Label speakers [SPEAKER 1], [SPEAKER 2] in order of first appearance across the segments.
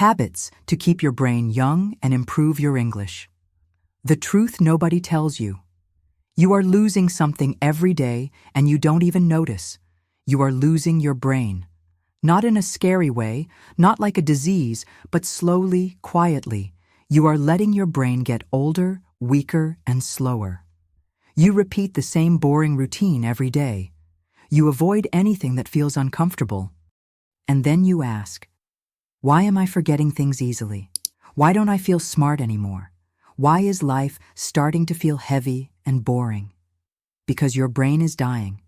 [SPEAKER 1] Habits to keep your brain young and improve your English. The truth nobody tells you. You are losing something every day and you don't even notice. You are losing your brain. Not in a scary way, not like a disease, but slowly, quietly. You are letting your brain get older, weaker, and slower. You repeat the same boring routine every day. You avoid anything that feels uncomfortable. And then you ask, why am I forgetting things easily? Why don't I feel smart anymore? Why is life starting to feel heavy and boring? Because your brain is dying.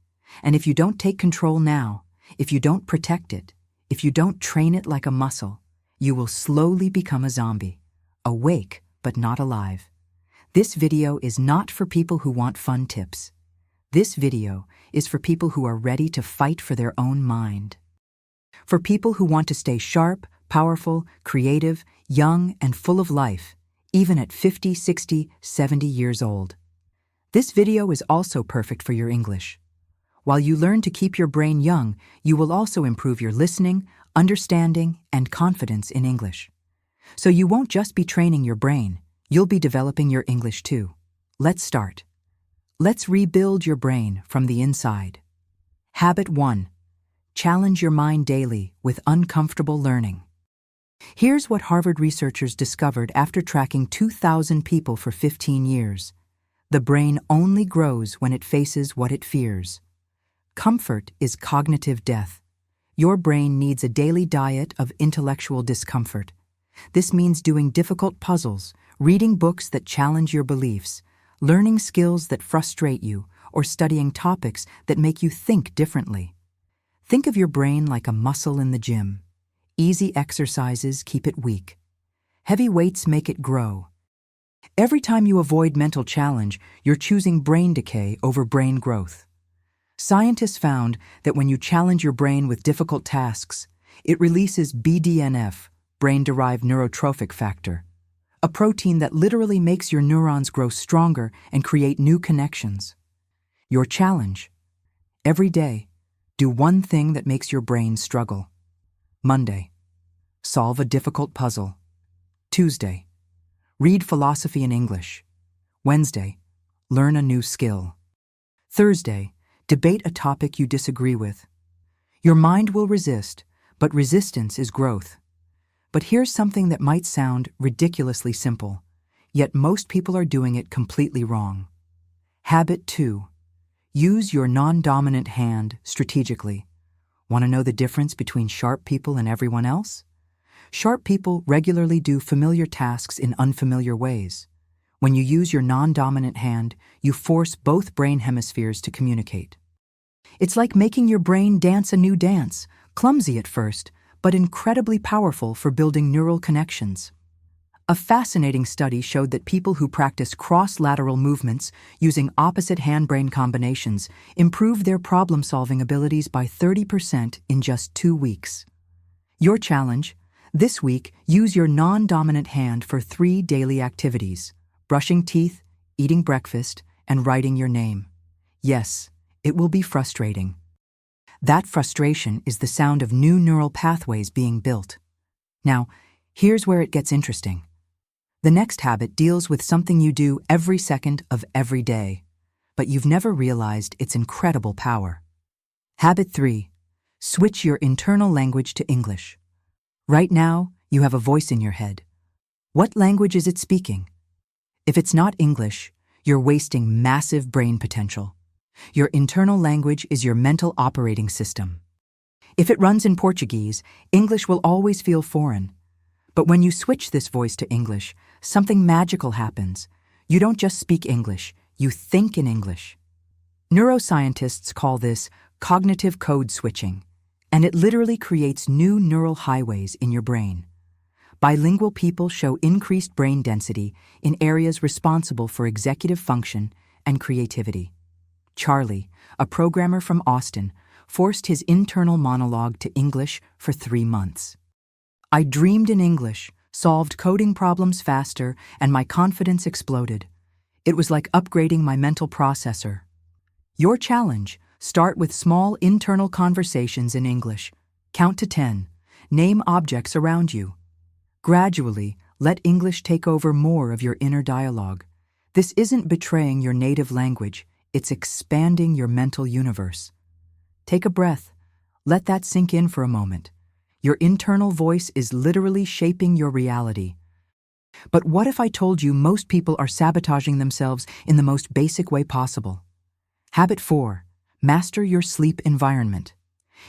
[SPEAKER 1] And if you don't take control now, if you don't protect it, if you don't train it like a muscle, you will slowly become a zombie, awake but not alive. This video is not for people who want fun tips. This video is for people who are ready to fight for their own mind. For people who want to stay sharp, powerful, creative, young, and full of life, even at 50, 60, 70 years old. This video is also perfect for your English. While you learn to keep your brain young, you will also improve your listening, understanding, and confidence in English. So you won't just be training your brain, you'll be developing your English too. Let's start. Let's rebuild your brain from the inside. Habit 1. Challenge your mind daily with uncomfortable learning. Here's what Harvard researchers discovered after tracking 2,000 people for 15 years. The brain only grows when it faces what it fears. Comfort is cognitive death. Your brain needs a daily diet of intellectual discomfort. This means doing difficult puzzles, reading books that challenge your beliefs, learning skills that frustrate you, or studying topics that make you think differently. Think of your brain like a muscle in the gym. Easy exercises keep it weak. Heavy weights make it grow. Every time you avoid mental challenge, you're choosing brain decay over brain growth. Scientists found that when you challenge your brain with difficult tasks, it releases BDNF, brain-derived neurotrophic factor, a protein that literally makes your neurons grow stronger and create new connections. Your challenge: every day, do one thing that makes your brain struggle. Monday, solve a difficult puzzle. Tuesday, read philosophy in English. Wednesday, learn a new skill. Thursday, debate a topic you disagree with. Your mind will resist, but resistance is growth. But here's something that might sound ridiculously simple, yet most people are doing it completely wrong. Habit 2. Use your non-dominant hand strategically. Want to know the difference between sharp people and everyone else? Sharp people regularly do familiar tasks in unfamiliar ways. When you use your non-dominant hand, you force both brain hemispheres to communicate. It's like making your brain dance a new dance, clumsy at first, but incredibly powerful for building neural connections. A fascinating study showed that people who practice cross-lateral movements using opposite hand-brain combinations improved their problem-solving abilities by 30% in just 2 weeks. Your challenge: this week, use your non-dominant hand for 3 daily activities: brushing teeth, eating breakfast, and writing your name. Yes, it will be frustrating. That frustration is the sound of new neural pathways being built. Now, here's where it gets interesting. The next habit deals with something you do every second of every day, but you've never realized its incredible power. Habit 3. Switch your internal language to English. Right now, you have a voice in your head. What language is it speaking? If it's not English, you're wasting massive brain potential. Your internal language is your mental operating system. If it runs in Portuguese, English will always feel foreign. But when you switch this voice to English, something magical happens. You don't just speak English, you think in English. Neuroscientists call this cognitive code switching, and it literally creates new neural highways in your brain. Bilingual people show increased brain density in areas responsible for executive function and creativity. Charlie, a programmer from Austin, forced his internal monologue to English for 3 months. I dreamed in English, solved coding problems faster, and my confidence exploded. It was like upgrading my mental processor. Your challenge: start with small internal conversations in English. Count to 10. Name objects around you. Gradually, let English take over more of your inner dialogue. This isn't betraying your native language, it's expanding your mental universe. Take a breath. Let that sink in for a moment. Your internal voice is literally shaping your reality. But what if I told you most people are sabotaging themselves in the most basic way possible? Habit 4. Master your sleep environment.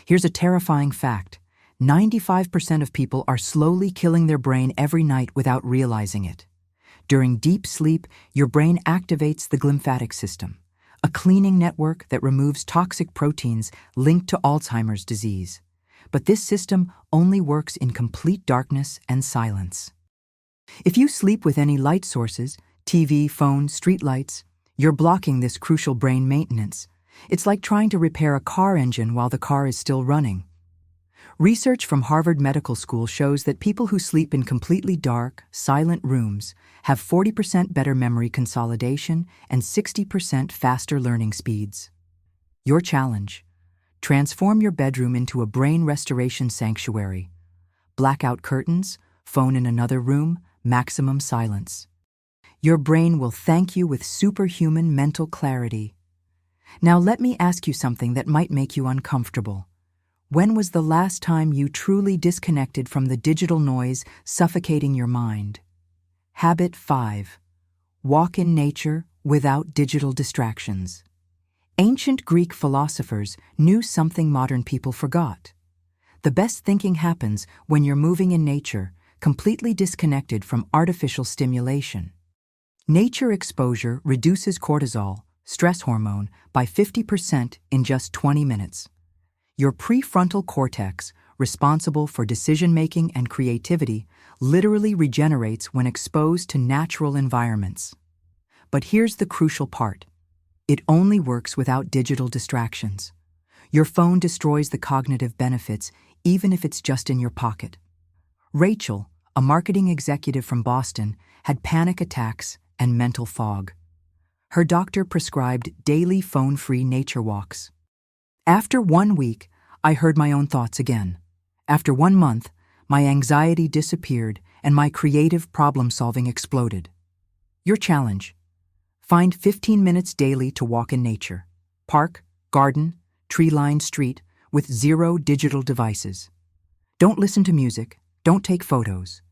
[SPEAKER 1] Here's a terrifying fact. 95% of people are slowly killing their brain every night without realizing it. During deep sleep, your brain activates the glymphatic system, a cleaning network that removes toxic proteins linked to Alzheimer's disease. But this system only works in complete darkness and silence. If you sleep with any light sources, TV, phone, streetlights, you're blocking this crucial brain maintenance. It's like trying to repair a car engine while the car is still running. Research from Harvard Medical School shows that people who sleep in completely dark, silent rooms have 40% better memory consolidation and 60% faster learning speeds. Your challenge: transform your bedroom into a brain restoration sanctuary. Blackout curtains, phone in another room, maximum silence. Your brain will thank you with superhuman mental clarity. Now let me ask you something that might make you uncomfortable. When was the last time you truly disconnected from the digital noise suffocating your mind? Habit 5. Walk in nature without digital distractions. Ancient Greek philosophers knew something modern people forgot. The best thinking happens when you're moving in nature, completely disconnected from artificial stimulation. Nature exposure reduces cortisol, stress hormone, by 50% in just 20 minutes. Your prefrontal cortex, responsible for decision-making and creativity, literally regenerates when exposed to natural environments. But here's the crucial part. It only works without digital distractions. Your phone destroys the cognitive benefits, even if it's just in your pocket. Rachel, a marketing executive from Boston, had panic attacks and mental fog. Her doctor prescribed daily phone-free nature walks. After 1 week, I heard my own thoughts again. After 1 month, my anxiety disappeared and my creative problem-solving exploded. Your challenge: find 15 minutes daily to walk in nature. Park, garden, tree-lined street, with 0 digital devices. Don't listen to music, don't take photos.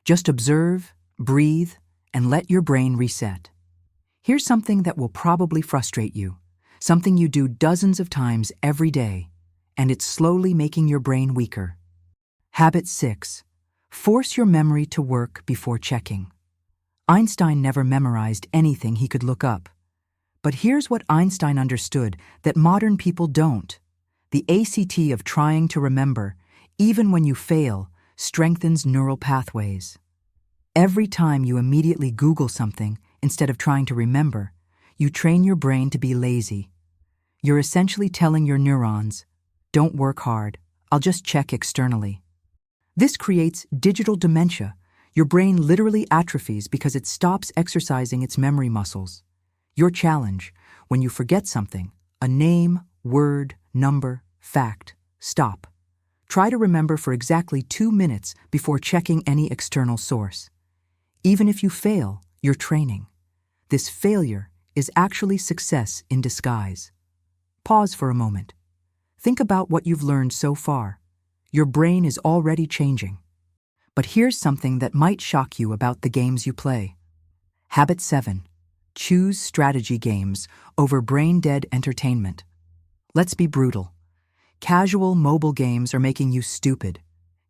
[SPEAKER 1] Just observe, breathe, and let your brain reset. Here's something that will probably frustrate you. Something you do dozens of times every day, and it's slowly making your brain weaker. Habit 6. Force your memory to work before checking. Einstein never memorized anything he could look up. But here's what Einstein understood that modern people don't. The ACT of trying to remember, even when you fail, strengthens neural pathways. Every time you immediately Google something instead of trying to remember, you train your brain to be lazy. You're essentially telling your neurons, don't work hard, I'll just check externally. This creates digital dementia. Your brain literally atrophies because it stops exercising its memory muscles. Your challenge: when you forget something, a name, word, number, fact, stop. Try to remember for exactly 2 minutes before checking any external source. Even if you fail, you're training. This failure is actually success in disguise. Pause for a moment. Think about what you've learned so far. Your brain is already changing. But here's something that might shock you about the games you play. Habit 7. Choose strategy games over brain-dead entertainment. Let's be brutal. Casual mobile games are making you stupid.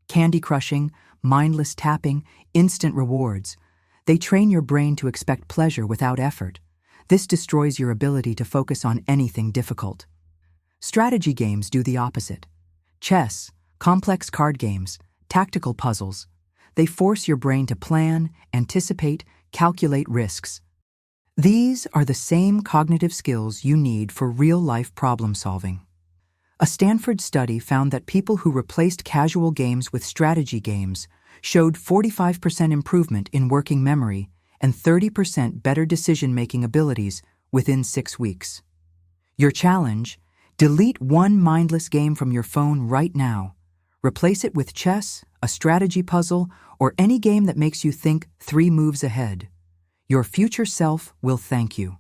[SPEAKER 1] Candy crushing, mindless tapping, instant rewards. They train your brain to expect pleasure without effort. This destroys your ability to focus on anything difficult. Strategy games do the opposite. Chess, complex card games, tactical puzzles. They force your brain to plan, anticipate, calculate risks. These are the same cognitive skills you need for real-life problem-solving. A Stanford study found that people who replaced casual games with strategy games showed 45% improvement in working memory and 30% better decision-making abilities within 6 weeks. Your challenge: delete one mindless game from your phone right now. Replace it with chess, a strategy puzzle, or any game that makes you think 3 moves ahead. Your future self will thank you.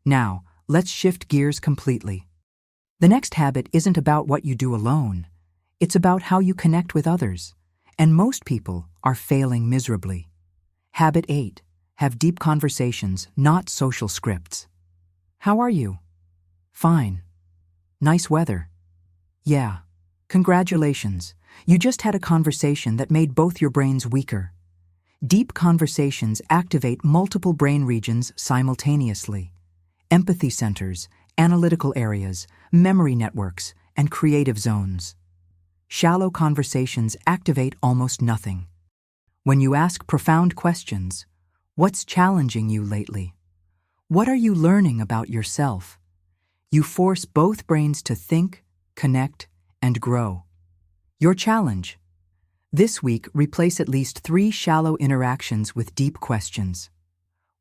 [SPEAKER 1] Now, let's shift gears completely. The next habit isn't about what you do alone. It's about how you connect with others. And most people are failing miserably. Habit 8. Have deep conversations, not social scripts. How are you? Fine. Nice weather. Yeah. Congratulations. You just had a conversation that made both your brains weaker. Deep conversations activate multiple brain regions simultaneously. Empathy centers, analytical areas, memory networks, and creative zones. Shallow conversations activate almost nothing. When you ask profound questions, what's challenging you lately? What are you learning about yourself? You force both brains to think, connect, and grow. Your challenge. This week, replace at least 3 shallow interactions with deep questions.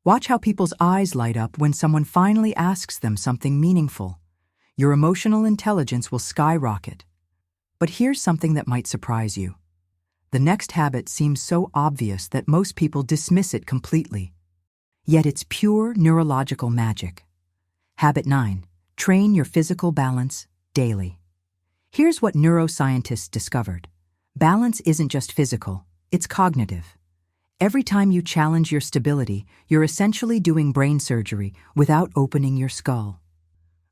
[SPEAKER 1] Watch how people's eyes light up when someone finally asks them something meaningful. Your emotional intelligence will skyrocket. But here's something that might surprise you. The next habit seems so obvious that most people dismiss it completely. Yet it's pure neurological magic. Habit 9. Train your physical balance daily. Here's what neuroscientists discovered. Balance isn't just physical, it's cognitive. Every time you challenge your stability, you're essentially doing brain surgery without opening your skull.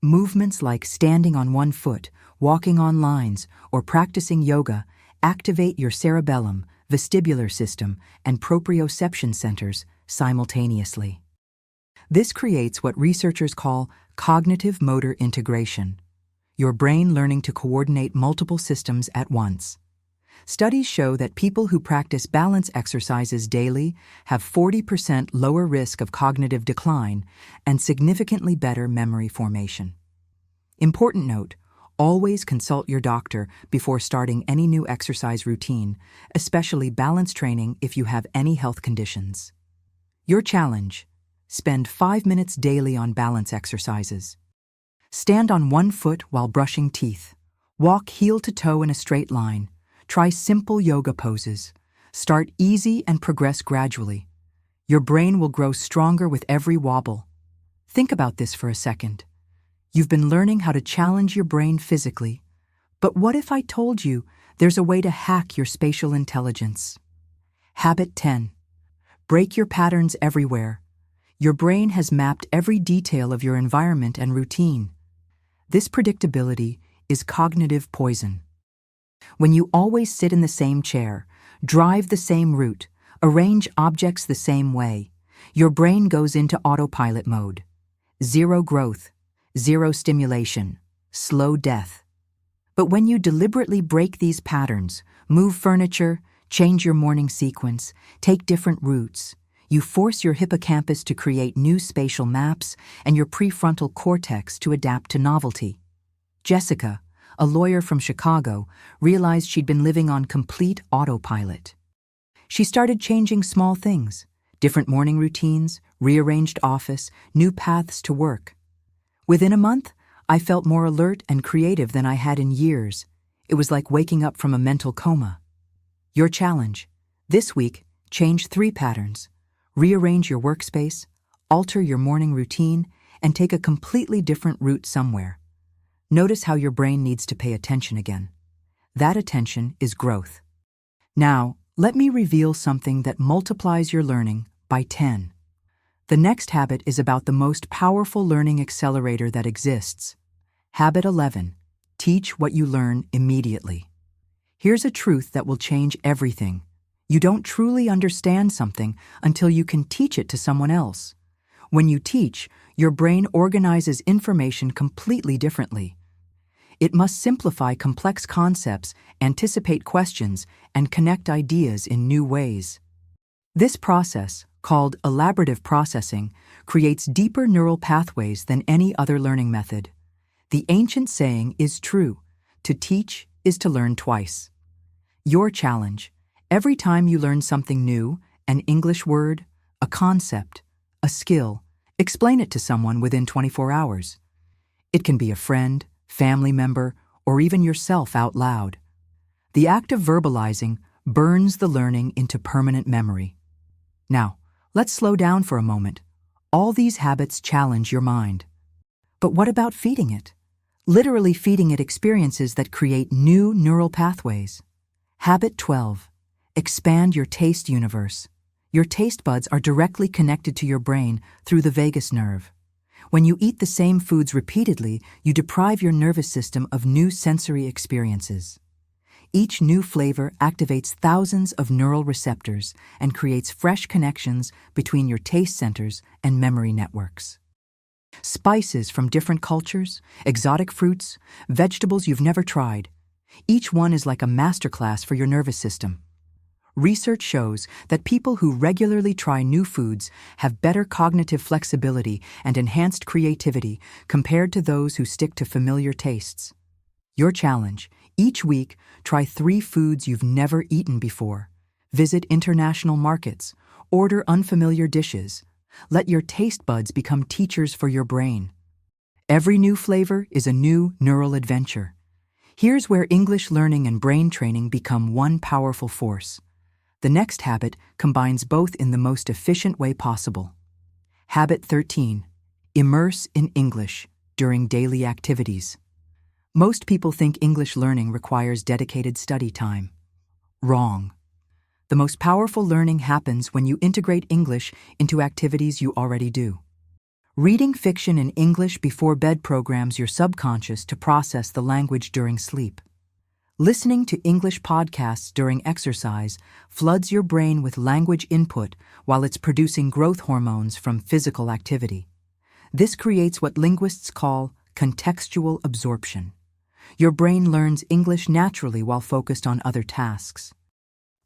[SPEAKER 1] Movements like standing on one foot, walking on lines, or practicing yoga activate your cerebellum, vestibular system, and proprioception centers simultaneously. This creates what researchers call cognitive motor integration, your brain learning to coordinate multiple systems at once. Studies show that people who practice balance exercises daily have 40% lower risk of cognitive decline and significantly better memory formation. Important note, always consult your doctor before starting any new exercise routine, especially balance training if you have any health conditions. Your challenge: spend 5 minutes daily on balance exercises. Stand on one foot while brushing teeth. Walk heel to toe in a straight line. Try simple yoga poses. Start easy and progress gradually. Your brain will grow stronger with every wobble. Think about this for a second. You've been learning how to challenge your brain physically, but what if I told you there's a way to hack your spatial intelligence? Habit 10. Break your patterns everywhere. Your brain has mapped every detail of your environment and routine. This predictability is cognitive poison. When you always sit in the same chair, drive the same route, arrange objects the same way, your brain goes into autopilot mode. Zero growth, zero stimulation, slow death. But when you deliberately break these patterns, move furniture, change your morning sequence, take different routes, you force your hippocampus to create new spatial maps and your prefrontal cortex to adapt to novelty. Jessica, a lawyer from Chicago, realized she'd been living on complete autopilot. She started changing small things, different morning routines, rearranged office, new paths to work. Within a month, I felt more alert and creative than I had in years. It was like waking up from a mental coma. Your challenge: this week, change 3 patterns. Rearrange your workspace, alter your morning routine, and take a completely different route somewhere. Notice how your brain needs to pay attention again. That attention is growth. Now, let me reveal something that multiplies your learning by 10. The next habit is about the most powerful learning accelerator that exists. Habit 11. Teach what you learn immediately. Here's a truth that will change everything. You don't truly understand something until you can teach it to someone else. When you teach, your brain organizes information completely differently. It must simplify complex concepts, anticipate questions, and connect ideas in new ways. This process, called elaborative processing, creates deeper neural pathways than any other learning method. The ancient saying is true: to teach is to learn twice. Your challenge: every time you learn something new, an English word, a concept, a skill, explain it to someone within 24 hours. It can be a friend, family member, or even yourself out loud. The act of verbalizing burns the learning into permanent memory. Now, let's slow down for a moment. All these habits challenge your mind. But what about feeding it? Literally feeding it experiences that create new neural pathways. Habit 12. Expand your taste universe. Your taste buds are directly connected to your brain through the vagus nerve. When you eat the same foods repeatedly, you deprive your nervous system of new sensory experiences. Each new flavor activates thousands of neural receptors and creates fresh connections between your taste centers and memory networks. Spices from different cultures, exotic fruits, vegetables you've never tried. Each one is like a masterclass for your nervous system. Research shows that people who regularly try new foods have better cognitive flexibility and enhanced creativity compared to those who stick to familiar tastes. Your challenge: each week, try 3 foods you've never eaten before. Visit international markets. Order unfamiliar dishes. Let your taste buds become teachers for your brain. Every new flavor is a new neural adventure. Here's where English learning and brain training become one powerful force. The next habit combines both in the most efficient way possible. Habit 13. Immerse in English during daily activities. Most people think English learning requires dedicated study time. Wrong. The most powerful learning happens when you integrate English into activities you already do. Reading fiction in English before bed programs your subconscious to process the language during sleep. Listening to English podcasts during exercise floods your brain with language input while it's producing growth hormones from physical activity. This creates what linguists call contextual absorption. Your brain learns English naturally while focused on other tasks.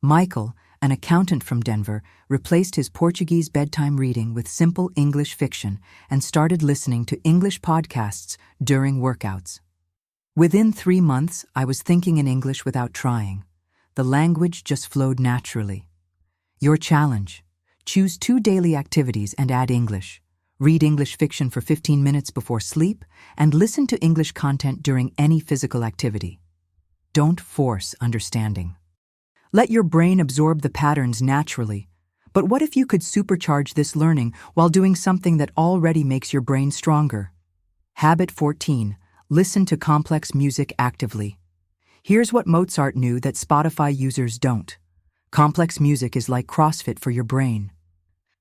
[SPEAKER 1] Michael, an accountant from Denver, replaced his Portuguese bedtime reading with simple English fiction and started listening to English podcasts during workouts. Within 3 months, I was thinking in English without trying. The language just flowed naturally. Your challenge: choose 2 daily activities and add English. Read English fiction for 15 minutes before sleep and listen to English content during any physical activity. Don't force understanding. Let your brain absorb the patterns naturally. But what if you could supercharge this learning while doing something that already makes your brain stronger? Habit 14. Listen to complex music actively. Here's what Mozart knew that Spotify users don't. Complex music is like CrossFit for your brain.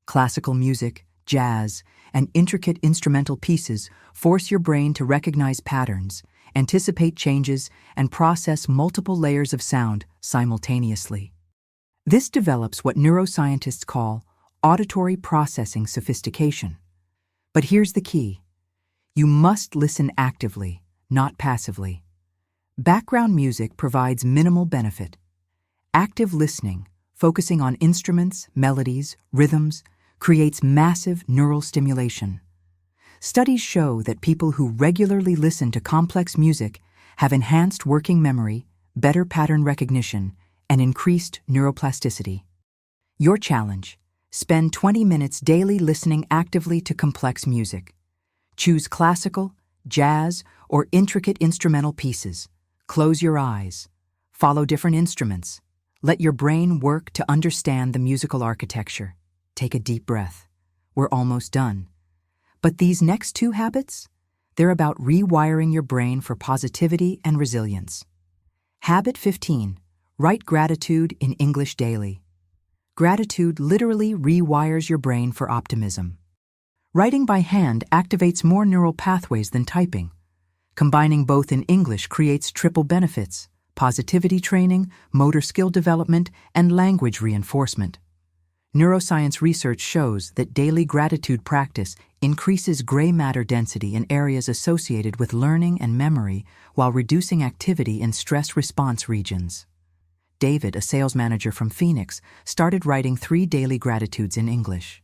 [SPEAKER 1] Classical music, jazz, and intricate instrumental pieces force your brain to recognize patterns, anticipate changes, and process multiple layers of sound simultaneously. This develops what neuroscientists call auditory processing sophistication. But here's the key. You must listen actively, not passively. Background music provides minimal benefit. Active listening, focusing on instruments, melodies, rhythms, creates massive neural stimulation. Studies show that people who regularly listen to complex music have enhanced working memory, better pattern recognition, and increased neuroplasticity. Your challenge: spend 20 minutes daily listening actively to complex music. Choose classical, jazz, or intricate instrumental pieces. Close your eyes. Follow different instruments. Let your brain work to understand the musical architecture. Take a deep breath. We're almost done. But these next 2 habits? They're about rewiring your brain for positivity and resilience. Habit 15. Write gratitude in English daily. Gratitude literally rewires your brain for optimism. Writing by hand activates more neural pathways than typing. Combining both in English creates triple benefits: positivity training, motor skill development, and language reinforcement. Neuroscience research shows that daily gratitude practice increases gray matter density in areas associated with learning and memory while reducing activity in stress response regions. David, a sales manager from Phoenix, started writing 3 daily gratitudes in English.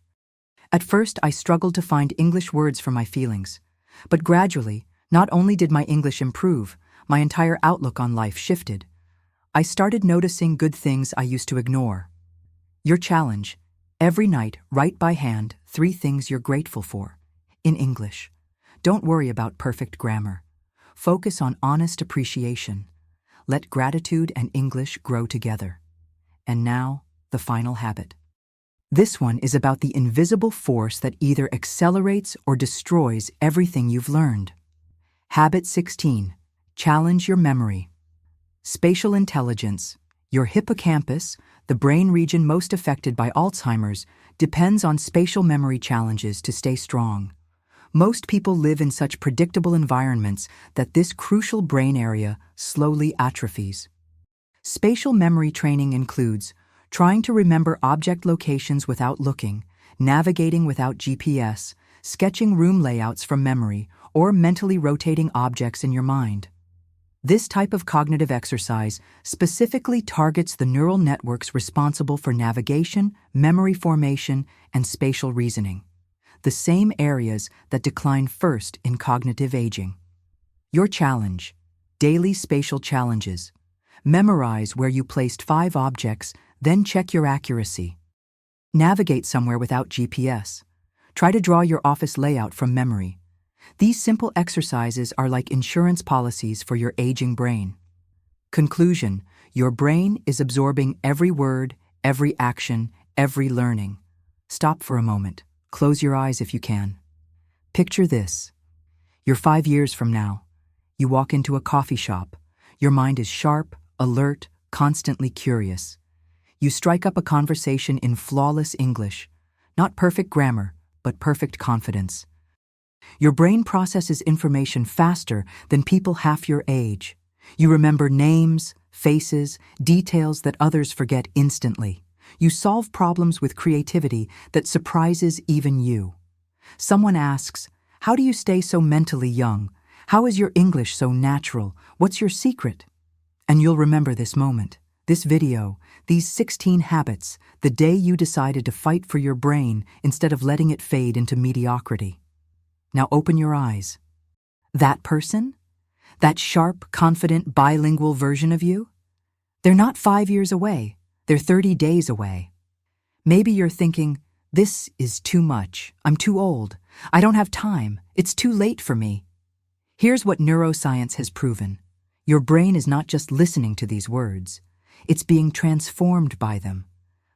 [SPEAKER 1] At first, I struggled to find English words for my feelings. But gradually, not only did my English improve, my entire outlook on life shifted. I started noticing good things I used to ignore. Your challenge: every night, write by hand 3 things you're grateful for. In English. Don't worry about perfect grammar. Focus on honest appreciation. Let gratitude and English grow together. And now, the final habit. This one is about the invisible force that either accelerates or destroys everything you've learned. Habit 16. Challenge your memory. Spatial intelligence. Your hippocampus, the brain region most affected by Alzheimer's, depends on spatial memory challenges to stay strong. Most people live in such predictable environments that this crucial brain area slowly atrophies. Spatial memory training includes trying to remember object locations without looking, navigating without GPS, sketching room layouts from memory, or mentally rotating objects in your mind. This type of cognitive exercise specifically targets the neural networks responsible for navigation, memory formation, and spatial reasoning, the same areas that decline first in cognitive aging. Your challenge: daily spatial challenges. Memorize where you placed 5 objects, then check your accuracy. Navigate somewhere without GPS. Try to draw your office layout from memory. These simple exercises are like insurance policies for your aging brain. Conclusion: your brain is absorbing every word, every action, every learning. Stop for a moment. Close your eyes if you can. Picture this. You're 5 years from now. You walk into a coffee shop. Your mind is sharp, alert, constantly curious. You strike up a conversation in flawless English, not perfect grammar, but perfect confidence. Your brain processes information faster than people half your age. You remember names, faces, details that others forget instantly. You solve problems with creativity that surprises even you. Someone asks, "How do you stay so mentally young? How is your English so natural? What's your secret?" And you'll remember this moment, this video, these 16 habits, the day you decided to fight for your brain instead of letting it fade into mediocrity. Now open your eyes. That person? That sharp, confident, bilingual version of you? They're not 5 years away. They're 30 days away. Maybe you're thinking, "This is too much. I'm too old. I don't have time. It's too late for me." Here's what neuroscience has proven. Your brain is not just listening to these words. It's being transformed by them,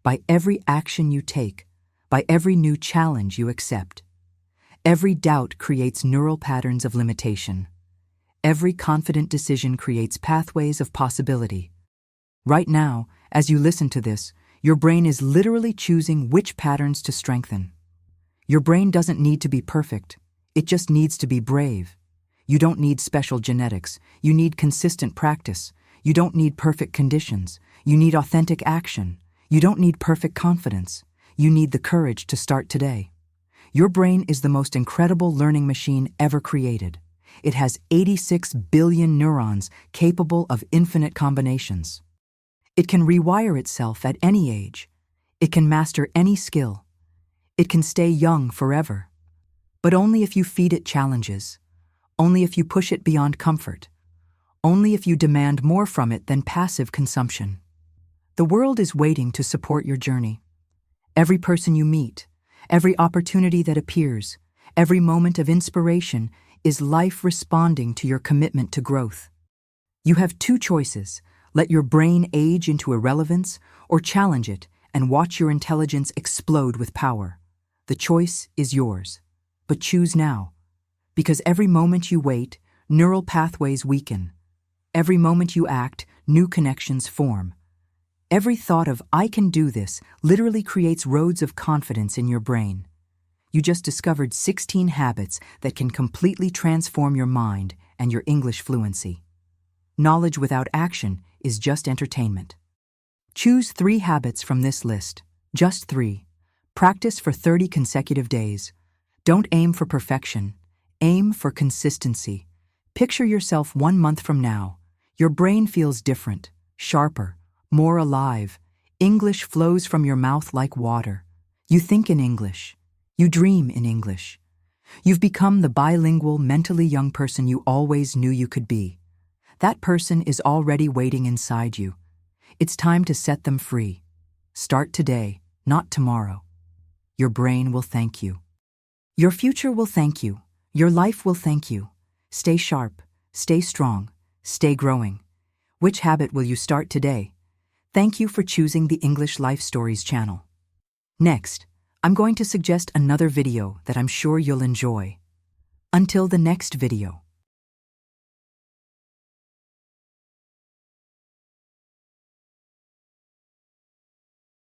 [SPEAKER 1] by every action you take, by every new challenge you accept. Every doubt creates neural patterns of limitation. Every confident decision creates pathways of possibility. Right now, as you listen to this, your brain is literally choosing which patterns to strengthen. Your brain doesn't need to be perfect. It just needs to be brave. You don't need special genetics. You need consistent practice. You don't need perfect conditions. You need authentic action. You don't need perfect confidence. You need the courage to start today. Your brain is the most incredible learning machine ever created. It has 86 billion neurons capable of infinite combinations. It can rewire itself at any age. It can master any skill. It can stay young forever. But only if you feed it challenges. Only if you push it beyond comfort. Only if you demand more from it than passive consumption. The world is waiting to support your journey. Every person you meet, every opportunity that appears, every moment of inspiration is life responding to your commitment to growth. You have 2 choices: let your brain age into irrelevance, or challenge it and watch your intelligence explode with power. The choice is yours. But choose now. Because every moment you wait, neural pathways weaken. Every moment you act, new connections form. Every thought of "I can do this" literally creates roads of confidence in your brain. You just discovered 16 habits that can completely transform your mind and your English fluency. Knowledge without action is just entertainment. Choose 3 habits from this list, just 3. Practice for 30 consecutive days. Don't aim for perfection. Aim for consistency. Picture yourself 1 month from now. Your brain feels different, sharper, more alive. English flows from your mouth like water. You think in English. You dream in English. You've become the bilingual, mentally young person you always knew you could be. That person is already waiting inside you. It's time to set them free. Start today, not tomorrow. Your brain will thank you. Your future will thank you. Your life will thank you. Stay sharp, stay strong, stay growing. Which habit will you start today? Thank you for choosing the English Life Stories channel. Next, I'm going to suggest another video that I'm sure you'll enjoy. Until the next video.